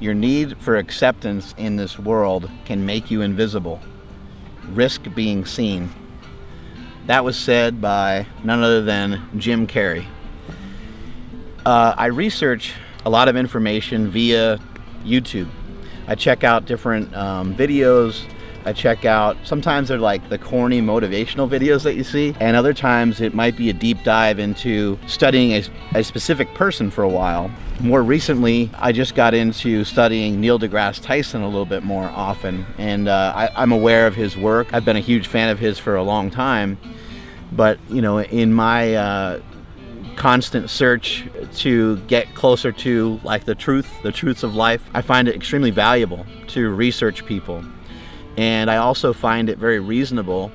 Your need for acceptance in this world can make you invisible. Risk being seen. That was said by none other than Jim Carrey. I research a lot of information via YouTube. I check out different videos. I check out, sometimes they're like the corny motivational videos that you see, and other times it might be a deep dive into studying a specific person for a while. More recently, I just got into studying Neil deGrasse Tyson a little bit more often, and I'm aware of his work. I've been a huge fan of his for a long time, but you know, in my constant search to get closer to like the truths of life, I find it extremely valuable to research people. And I also find it very reasonable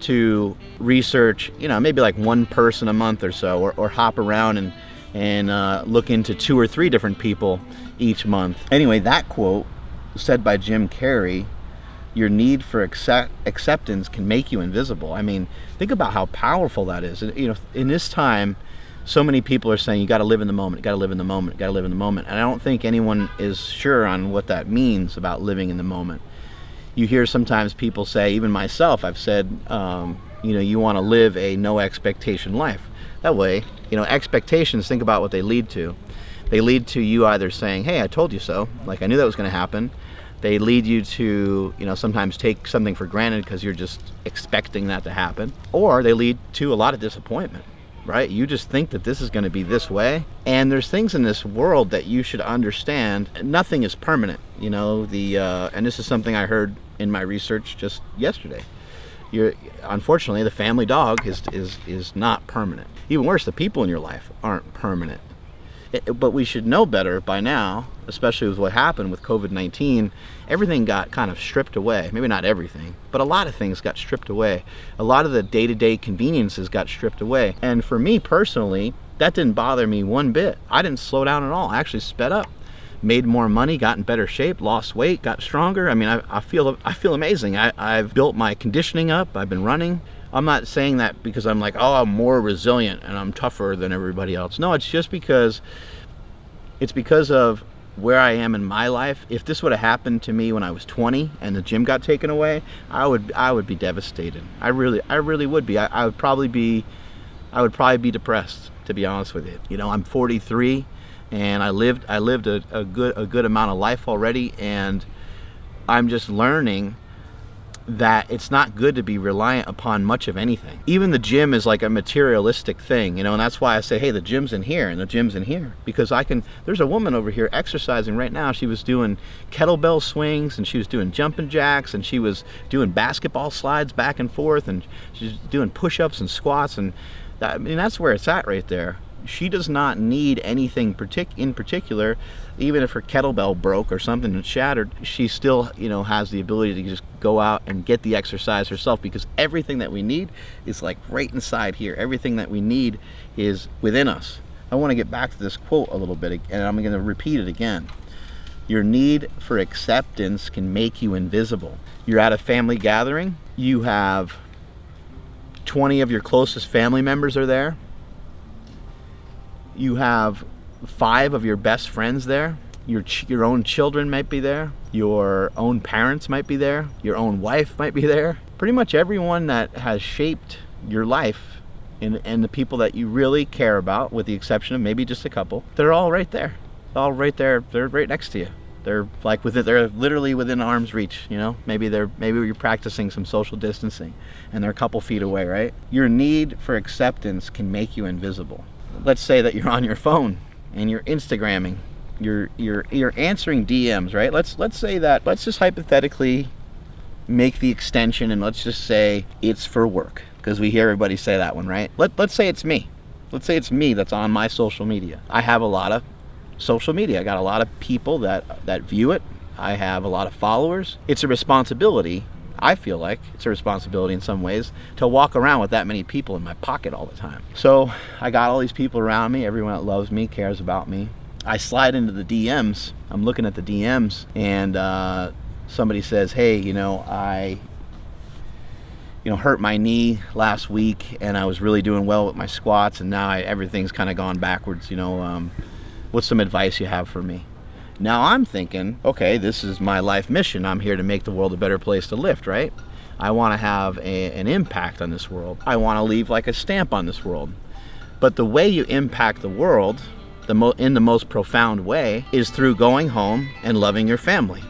to research, you know, maybe like one person a month or so, or hop around and look into 2 or 3 different people each month. Anyway, that quote said by Jim Carrey, your need for acceptance can make you invisible. I mean, think about how powerful that is. You know, in this time, so many people are saying you got to live in the moment, you got to live in the moment, you got to live in the moment. And I don't think anyone is sure on what that means about living in the moment. You hear sometimes people say, even myself, I've said, you know, you want to live a no expectation life. That way, you know, expectations, think about what they lead to. They lead to you either saying, hey, I told you so, like I knew that was going to happen. They lead you to, you know, sometimes take something for granted because you're just expecting that to happen. Or they lead to a lot of disappointment, right? You just think that this is going to be this way. And there's things in this world that you should understand. Nothing is permanent, you know, and this is something I heard in my research just yesterday. Unfortunately, the family dog is not permanent. Even worse, the people in your life aren't permanent. But we should know better by now, especially with what happened with COVID-19. Everything got kind of stripped away. Maybe not everything, but a lot of things got stripped away. A lot of the day-to-day conveniences got stripped away. And for me personally, that didn't bother me one bit. I didn't slow down at all. I actually sped up, made more money, got in better shape, lost weight, got stronger. I mean, I feel amazing. I've built my conditioning up. I've been running. I'm not saying that because I'm like, oh, I'm more resilient and I'm tougher than everybody else. No, it's just because of where I am in my life. If this would have happened to me when I was 20 and the gym got taken away, I would be devastated. I really would be. I would probably be depressed, to be honest with you. You know, I'm 43 and I lived a good amount of life already, and I'm just learning that it's not good to be reliant upon much of anything. Even the gym is like a materialistic thing, you know, and that's why I say, hey, the gym's in here and the gym's in here, because there's a woman over here exercising right now. She was doing kettlebell swings and she was doing jumping jacks and she was doing basketball slides back and forth and she's doing push-ups and squats, and that's where it's at right there. She does not need anything in particular. Even if her kettlebell broke or something and shattered, she still, you know, has the ability to just go out and get the exercise herself, because everything that we need is like right inside here. Everything that we need is within us. I want to get back to this quote a little bit, and I'm going to repeat it again. Your need for acceptance can make you invisible. You're at a family gathering. You have 20 of your closest family members are there. You have 5 of your best friends there. Your own children might be there. Your own parents might be there. Your own wife might be there. Pretty much everyone that has shaped your life and the people that you really care about, with the exception of maybe just a couple, they're all right there. All right there. They're right next to you. They're like they're literally within arm's reach, you know? Maybe you're practicing some social distancing and they're a couple feet away, right? Your need for acceptance can make you invisible. Let's say that you're on your phone and you're Instagramming, you're answering DMs, right? Let's just hypothetically make the extension, and let's just say it's for work, because we hear everybody say that one, right? Let's say it's me. Let's say it's me that's on my social media. I have a lot of social media. I got a lot of people that view it. I have a lot of followers. It's a responsibility. I feel like it's a responsibility in some ways to walk around with that many people in my pocket all the time. So I got all these people around me, everyone that loves me, cares about me. I slide into the DMs. I'm looking at the DMs, and somebody says, hey, you know, I hurt my knee last week and I was really doing well with my squats, and now everything's kind of gone backwards. You know, what's some advice you have for me? Now I'm thinking, okay, this is my life mission. I'm here to make the world a better place to live, right? I want to have an impact on this world. I want to leave like a stamp on this world. But the way you impact the world, in the most profound way, is through going home and loving your family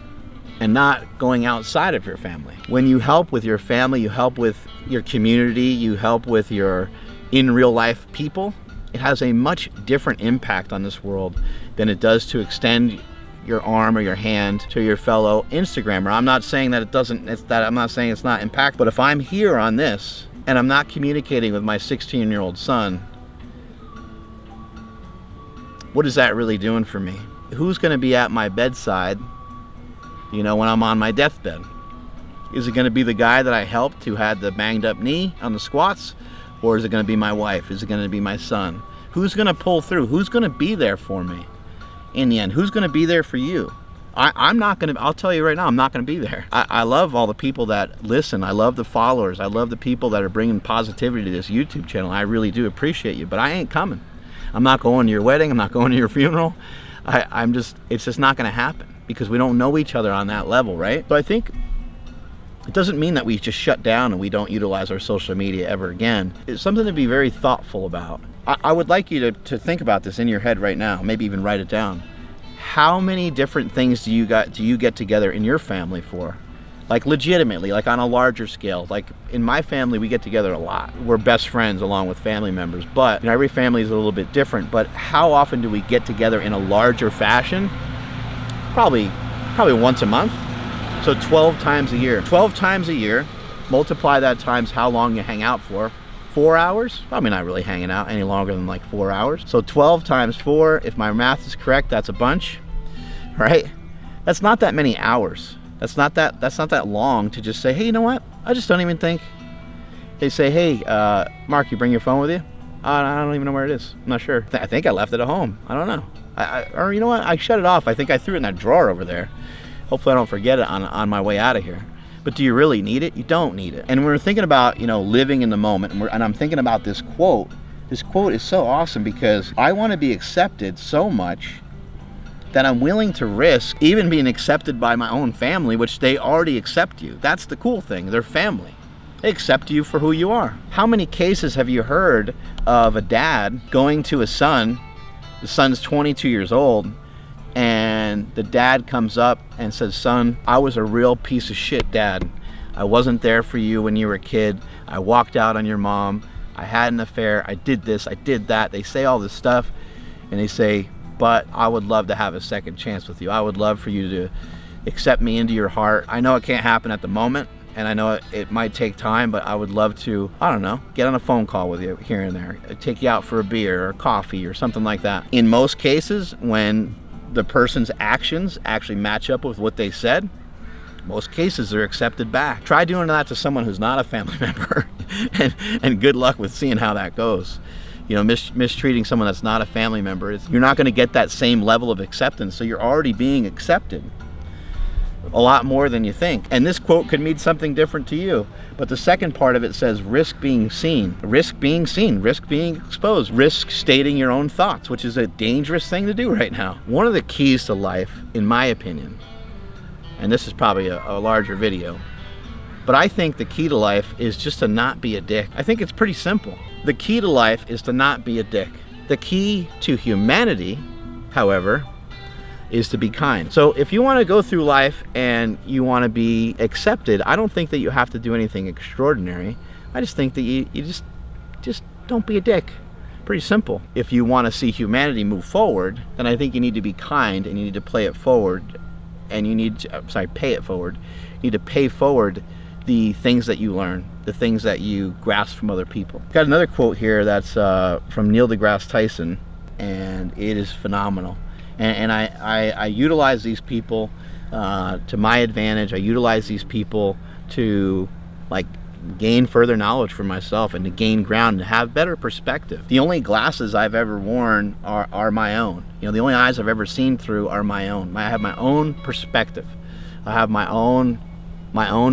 and not going outside of your family. When you help with your family, you help with your community, you help with your in real life people, it has a much different impact on this world than it does to extend your arm or your hand to your fellow Instagrammer. I'm not saying that I'm not saying it's not impactful, but if I'm here on this and I'm not communicating with my 16-year-old son, what is that really doing for me? Who's gonna be at my bedside, when I'm on my deathbed? Is it gonna be the guy that I helped who had the banged up knee on the squats? Or is it gonna be my wife? Is it gonna be my son? Who's gonna pull through? Who's gonna be there for me in the end? Who's gonna be there for you? I'm not gonna, I'll tell you right now, I'm not gonna be there. I love all the people that listen. I love the followers. I love the people that are bringing positivity to this YouTube channel. I really do appreciate you, but I ain't coming. I'm not going to your wedding. I'm not going to your funeral. It's just not gonna happen because we don't know each other on that level, right? So I think it doesn't mean that we just shut down and we don't utilize our social media ever again. It's something to be very thoughtful about. I would like you to think about this in your head right now, maybe even write it down. How many different things do you get together in your family for? Like legitimately, like on a larger scale. Like in my family, we get together a lot. We're best friends along with family members, but every family is a little bit different. But how often do we get together in a larger fashion? Probably once a month. So 12 times a year. 12 times a year, multiply that times how long you hang out for. 4 hours? Probably not really hanging out any longer than like 4 hours. So 12 times 4, if my math is correct, that's a bunch, right? That's not that many hours. That's not that long to just say, hey, you know what? I just don't even think. They say, hey, Mark, you bring your phone with you? I don't even know where it is. I'm not sure. I think I left it at home. I don't know. Or you know what? I shut it off. I think I threw it in that drawer over there. Hopefully I don't forget it on my way out of here. But do you really need it? You don't need it. And when we're thinking about, living in the moment, and I'm thinking about this quote is so awesome because I want to be accepted so much that I'm willing to risk even being accepted by my own family, which they already accept you. That's the cool thing. They're family. They accept you for who you are. How many cases have you heard of a dad going to a son, the son's 22 years old, and the dad comes up and says, son, I was a real piece of shit, Dad. I wasn't there for you when you were a kid. I walked out on your mom. I had an affair. I did this. I did that. They say all this stuff, and they say, but I would love to have a second chance with you. I would love for you to accept me into your heart. I know it can't happen at the moment, and I know it might take time, but I would love to, I don't know, get on a phone call with you here and there, take you out for a beer or coffee or something like that. In most cases, when the person's actions actually match up with what they said, most cases they're accepted back. Try doing that to someone who's not a family member and good luck with seeing how that goes. Mistreating someone that's not a family member, you're not going to get that same level of acceptance, so you're already being accepted a lot more than you think. And this quote could mean something different to you. But the second part of it says risk being seen, risk being exposed, risk stating your own thoughts, which is a dangerous thing to do right now. One of the keys to life, in my opinion, and this is probably a larger video, but I think the key to life is just to not be a dick. I think it's pretty simple. The key to life is to not be a dick. The key to humanity, however, is to be kind. So if you want to go through life and you want to be accepted, I don't think that you have to do anything extraordinary. I just think that you just don't be a dick. Pretty simple. If you want to see humanity move forward, then I think you need to be kind and you need to play it forward, and you need to, pay it forward. You need to pay forward the things that you learn, the things that you grasp from other people. Got another quote here that's from Neil deGrasse Tyson, and it is phenomenal. And I utilize these people to my advantage. I utilize these people to gain further knowledge for myself and to gain ground and to have better perspective. The only glasses I've ever worn are my own. The only eyes I've ever seen through are my own. I have my own perspective. I have my own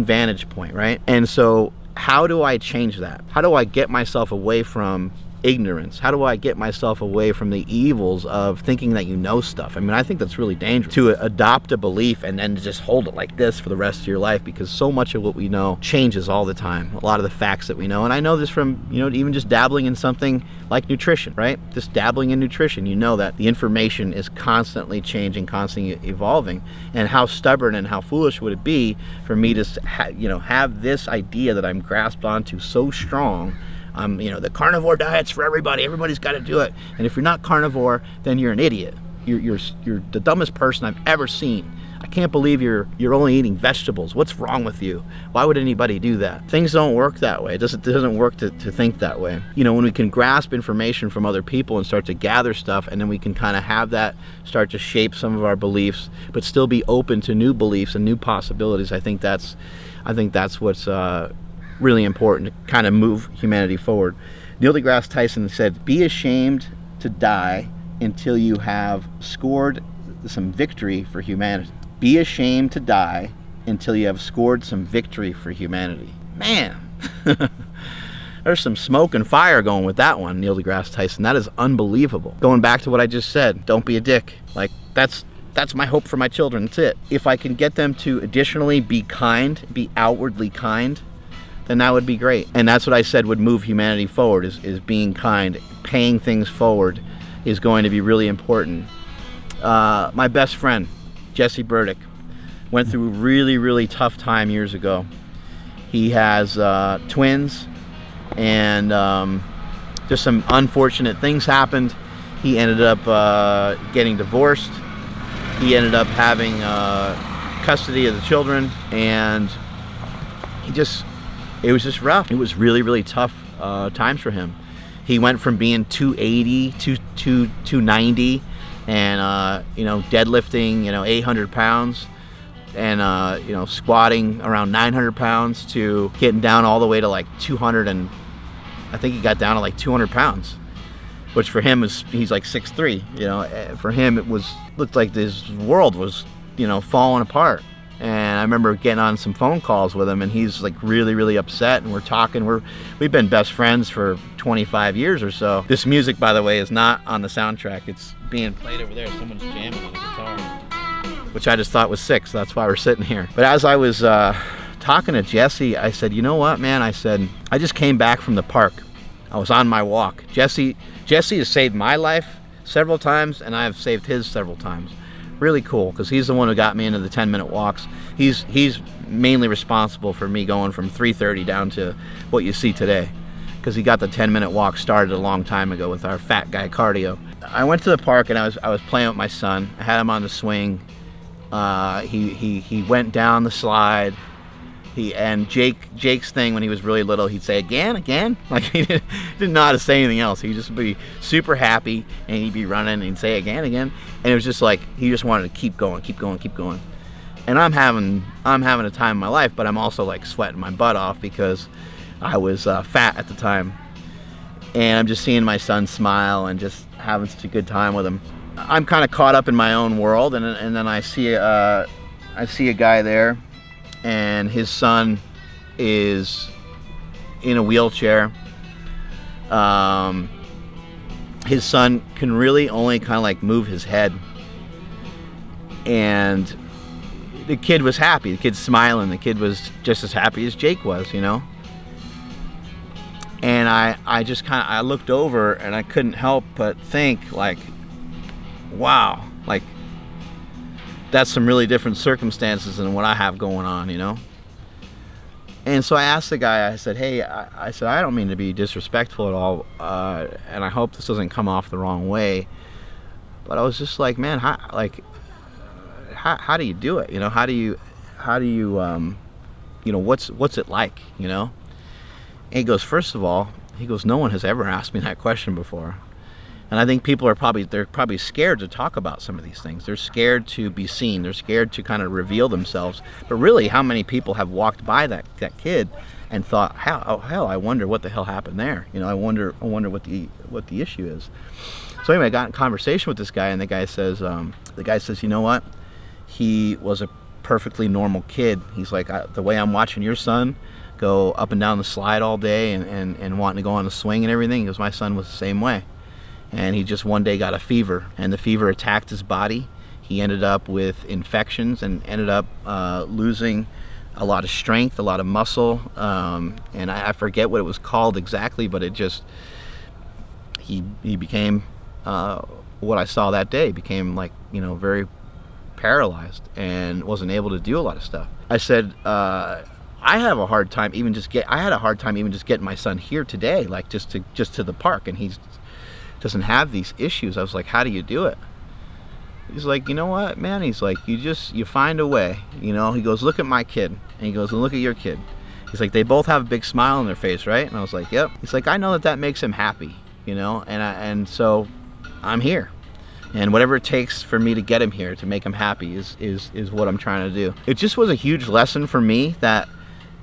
vantage point, right? And so how do I change that? How do I get myself away from ignorance? How do I get myself away from the evils of thinking that you know stuff? I mean, I think that's really dangerous, to adopt a belief and then just hold it like this for the rest of your life, because so much of what we know changes all the time. A lot of the facts that we know, and I know this from, you know, even just dabbling in something like nutrition, right? Just dabbling in nutrition, you know that the information is constantly changing, constantly evolving. And how stubborn and how foolish would it be for me to have this idea that I'm grasped onto so strong. You know, the carnivore diet's for everybody. Everybody's got to do it. And if you're not carnivore, then you're an idiot. You're the dumbest person I've ever seen. I can't believe you're only eating vegetables. What's wrong with you? Why would anybody do that? Things don't work that way. It doesn't work to think that way. You know, when we can grasp information from other people and start to gather stuff, and then we can kind of have that start to shape some of our beliefs, but still be open to new beliefs and new possibilities. I think that's what's really important to kind of move humanity forward. Neil deGrasse Tyson said, "Be ashamed to die until you have scored some victory for humanity." Be ashamed to die until you have scored some victory for humanity. Man, there's some smoke and fire going with that one, Neil deGrasse Tyson. That is unbelievable. Going back to what I just said, don't be a dick. Like, that's my hope for my children. That's it. If I can get them to additionally be kind, be outwardly kind, then that would be great. And that's what I said would move humanity forward, is being kind. Paying things forward is going to be really important. My best friend, Jesse Burdick, went through a really, really tough time years ago. He has twins, and just some unfortunate things happened. He ended up getting divorced. He ended up having custody of the children, and it was just rough. It was really, really tough times for him. He went from being 280 to 290, and deadlifting 800 pounds, and squatting around 900 pounds, to getting down all the way to like 200, and I think he got down to like 200 pounds, which for him he's like 6'3". For him it looked like this world was falling apart. And I remember getting on some phone calls with him, and he's like really, really upset, and we're talking. We've been best friends for 25 years or so. This music, by the way, is not on the soundtrack. It's being played over there. Someone's jamming on a guitar, which I just thought was sick, so that's why we're sitting here. But as I was talking to Jesse, I said, you know what, man? I said, I just came back from the park. I was on my walk. Jesse has saved my life several times, and I have saved his several times. Really cool, because he's the one who got me into the 10-minute walks. He's mainly responsible for me going from 3:30 down to what you see today, because he got the 10-minute walk started a long time ago with our fat guy cardio. I went to the park, and I was playing with my son. I had him on the swing. He went down the slide. And Jake's thing when he was really little, he'd say again, like he didn't know how to say anything else. He'd just be super happy, and he'd be running and he'd say again, and it was just like he just wanted to keep going. And I'm having a time in my life, but I'm also like sweating my butt off because I was fat at the time, and I'm just seeing my son smile and just having such a good time with him. I'm kind of caught up in my own world, and then I see a guy there, and his son is in a wheelchair. His son can really only kind of like move his head, and the kid was happy. The kid's smiling. The kid was just as happy as Jake was, And I just I looked over, and I couldn't help but think, like, wow, like, that's some really different circumstances than what I have going on, And so I asked the guy, I said, hey, I said, I don't mean to be disrespectful at all, and I hope this doesn't come off the wrong way, but I was just like, man, how do you do it? How do you what's it like, And he goes, first of all, no one has ever asked me that question before. And I think people they're probably scared to talk about some of these things. They're scared to be seen. They're scared to kind of reveal themselves. But really, how many people have walked by that kid and thought, hell, I wonder what the hell happened there. I wonder what the issue is. So anyway, I got in conversation with this guy, and the guy says, you know what? He was perfectly normal kid. He's like, the way I'm watching your son go up and down the slide all day and wanting to go on a swing and everything, because my son was the same way. And he just one day got a fever, and the fever attacked his body. He ended up with infections and ended up losing a lot of strength, a lot of muscle, and I forget what it was called exactly, but it just, he became, what I saw that day, became like, very paralyzed and wasn't able to do a lot of stuff. I said, I had a hard time even just getting my son here today, like just to the park, and he doesn't have these issues. I was like, how do you do it? He's like, you know what, man? He's like, you find a way, He goes, look at my kid, and he goes, and look at your kid. He's like, they both have a big smile on their face, right? And I was like, yep. He's like, I know that makes him happy, and so I'm here. And whatever it takes for me to get him here, to make him happy, is what I'm trying to do. It just was a huge lesson for me that,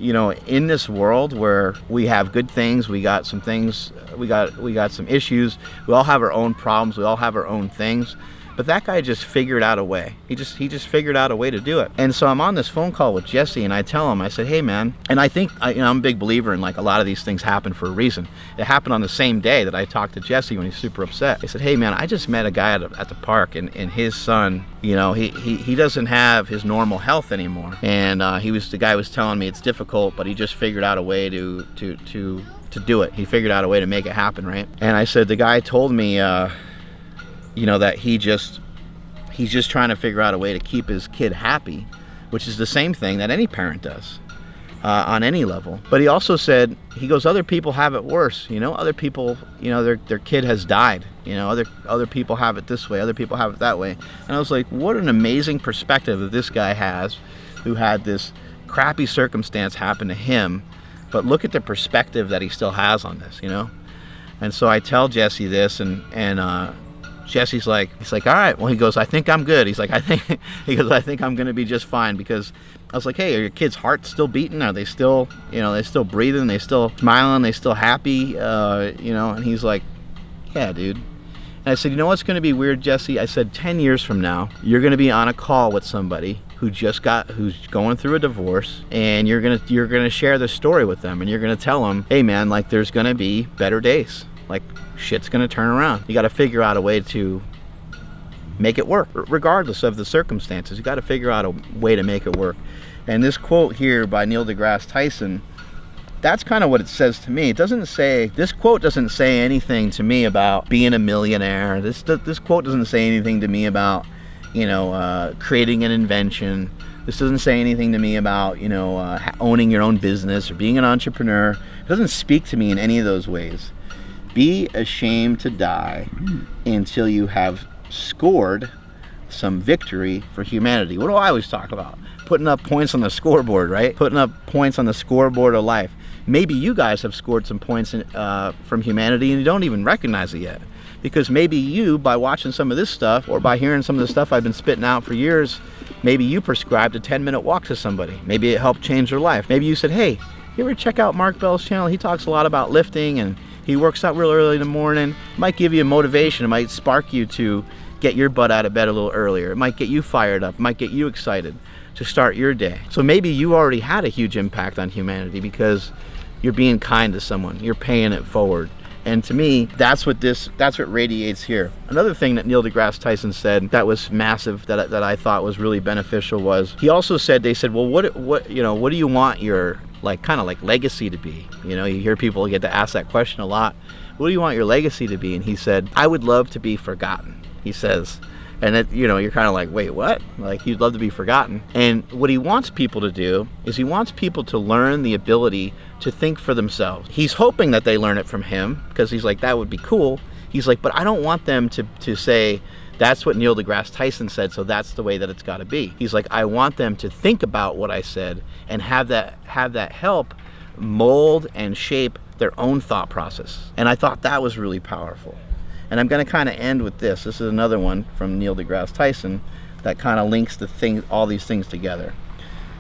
in this world where we have good things, we got some things, we got some issues, we all have our own problems, we all have our own things. But that guy just figured out a way. He just figured out a way to do it. And so I'm on this phone call with Jesse, and I tell him, I said, hey man, and I think, I'm a big believer in, like, a lot of these things happen for a reason. It happened on the same day that I talked to Jesse when he's super upset. I said, hey man, I just met a guy at the park, and his son, he doesn't have his normal health anymore. And the guy was telling me it's difficult, but he just figured out a way to do it. He figured out a way to make it happen, right? And I said, the guy told me, that he's just trying to figure out a way to keep his kid happy, which is the same thing that any parent does on any level. But he also said, he goes, other people have it worse. Other people, their kid has died. Other people have it this way, other people have it that way. And I was like, what an amazing perspective that this guy has, who had this crappy circumstance happen to him, but look at the perspective that he still has on this, And so I tell Jesse this, and Jesse's like, he's like, all right. Well, he goes, I think I'm good. He's like, I think I'm going to be just fine, because I was like, hey, are your kids' hearts still beating? Are they still, they still breathing? They still smiling? They still happy? And he's like, yeah, dude. And I said, you know what's going to be weird, Jesse? I said, 10 years from now, you're going to be on a call with somebody who's going through a divorce, and you're going to share this story with them, and you're going to tell them, hey man, like, there's going to be better days. Like, shit's gonna turn around. You gotta figure out a way to make it work, regardless of the circumstances. You gotta figure out a way to make it work. And this quote here by Neil deGrasse Tyson, that's kind of what it says to me. This quote doesn't say anything to me about being a millionaire. This quote doesn't say anything to me about, creating an invention. This doesn't say anything to me about, owning your own business or being an entrepreneur. It doesn't speak to me in any of those ways. Be ashamed to die until you have scored some victory for humanity. What do I always talk about? Putting up points on the scoreboard, right? Putting up points on the scoreboard of life. Maybe you guys have scored some points from humanity, and you don't even recognize it yet. Because maybe you, by watching some of this stuff, or by hearing some of the stuff I've been spitting out for years, maybe you prescribed a 10-minute walk to somebody. Maybe it helped change their life. Maybe you said, hey, you ever check out Mark Bell's channel? He talks a lot about lifting, and he works out real early in the morning. It might give you a motivation. It might spark you to get your butt out of bed a little earlier. It might get you fired up. It might get you excited to start your day. So maybe you already had a huge impact on humanity because you're being kind to someone. You're paying it forward. And to me, that's what radiates here. Another thing that Neil deGrasse Tyson said that was massive, that I thought was really beneficial, was he also said, they said, well, what do you want your kind of legacy to be? You hear people get to ask that question a lot. What do you want your legacy to be? And he said, I would love to be forgotten, he says. And that, you're kind of like, wait, what? Like, he'd love to be forgotten. And what he wants people to do is he wants people to learn the ability to think for themselves. He's hoping that they learn it from him, because he's like, that would be cool. He's like, but I don't want them to say, that's what Neil deGrasse Tyson said, so that's the way that it's got to be. He's like, I want them to think about what I said and have that help mold and shape their own thought process. And I thought that was really powerful. And I'm going to kind of end with this. This is another one from Neil deGrasse Tyson that kind of links all these things together.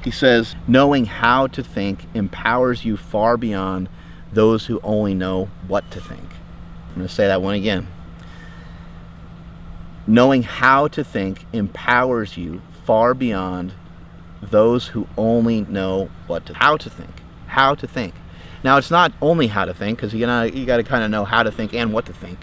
He says, knowing how to think empowers you far beyond those who only know what to think. I'm going to say that one again. Knowing how to think empowers you far beyond those who only know how to think. Now, it's not only how to think, because you got to kind of know how to think and what to think,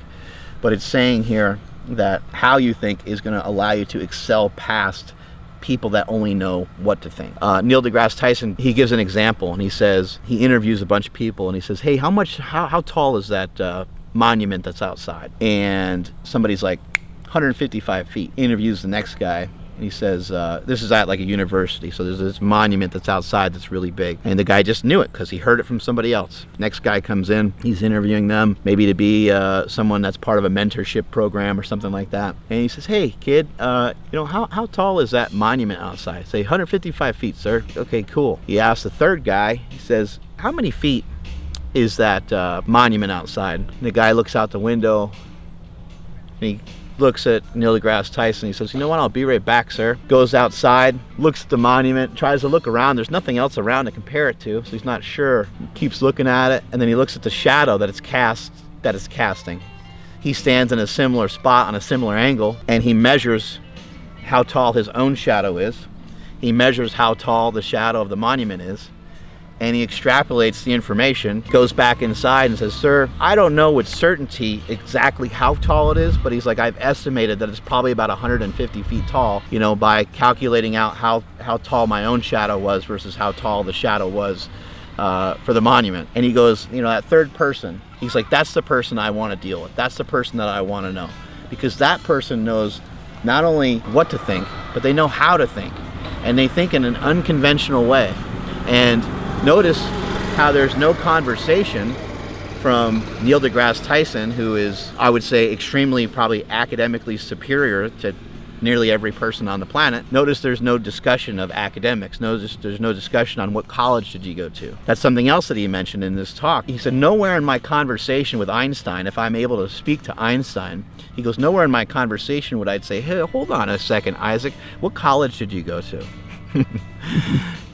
but it's saying here that how you think is going to allow you to excel past people that only know what to think. Neil deGrasse Tyson, he gives an example, and he says, he interviews a bunch of people, and he says, hey, how tall is that monument that's outside? And somebody's like, 155 feet. He interviews the next guy, and he says, this is at like a university, so there's this monument that's outside that's really big. And the guy just knew it because he heard it from somebody else. Next guy comes in, he's interviewing them, maybe to be someone that's part of a mentorship program or something like that. And he says, hey kid, how tall is that monument outside? Say, 155 feet, sir. Okay, cool. He asks the third guy, he says, how many feet is that monument outside? And the guy looks out the window, and he looks at Neil deGrasse Tyson. He says, you know what, I'll be right back, sir. Goes outside, looks at the monument, tries to look around. There's nothing else around to compare it to, so he's not sure. He keeps looking at it, and then he looks at the shadow that it's casting. He stands in a similar spot on a similar angle, and he measures how tall his own shadow is. He measures how tall the shadow of the monument is, and he extrapolates the information, goes back inside and says, sir, I don't know with certainty exactly how tall it is, but he's like, I've estimated that it's probably about 150 feet tall, by calculating out how tall my own shadow was versus how tall the shadow was for the monument. And he goes, that third person, he's like, that's the person I want to deal with. That's the person that I want to know, because that person knows not only what to think, but they know how to think, and they think in an unconventional way. And notice how there's no conversation from Neil deGrasse Tyson, who is, I would say, extremely probably academically superior to nearly every person on the planet. Notice there's no discussion of academics. Notice there's no discussion on what college did you go to. That's something else that he mentioned in this talk. He said, nowhere in my conversation with Einstein, if I'm able to speak to Einstein, he goes, nowhere in my conversation would I say, hey, hold on a second, Isaac, what college did you go to?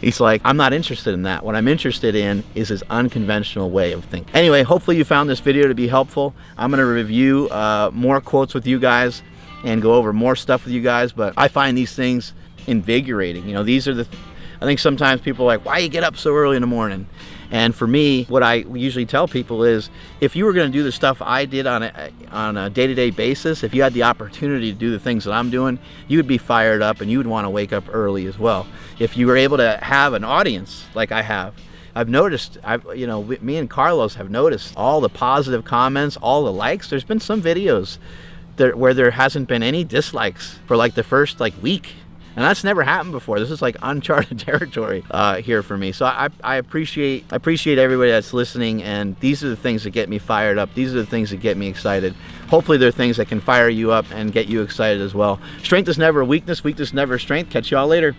He's like, I'm not interested in that. What I'm interested in is his unconventional way of thinking. Anyway, hopefully you found this video to be helpful. I'm going to review more quotes with you guys and go over more stuff with you guys, but I find these things invigorating. These are I think sometimes people are like, why you get up so early in the morning? And for me, what I usually tell people is, if you were going to do the stuff I did on a day-to-day basis, if you had the opportunity to do the things that I'm doing, you would be fired up and you would want to wake up early as well. If you were able to have an audience like I have, I've noticed, me and Carlos have noticed all the positive comments, all the likes. There's been some videos where there hasn't been any dislikes for like the first week. And that's never happened before. This is like uncharted territory here for me. So I appreciate everybody that's listening, and these are the things that get me fired up. These are the things that get me excited. Hopefully they're things that can fire you up and get you excited as well. Strength is never weakness, weakness never strength. Catch y'all later.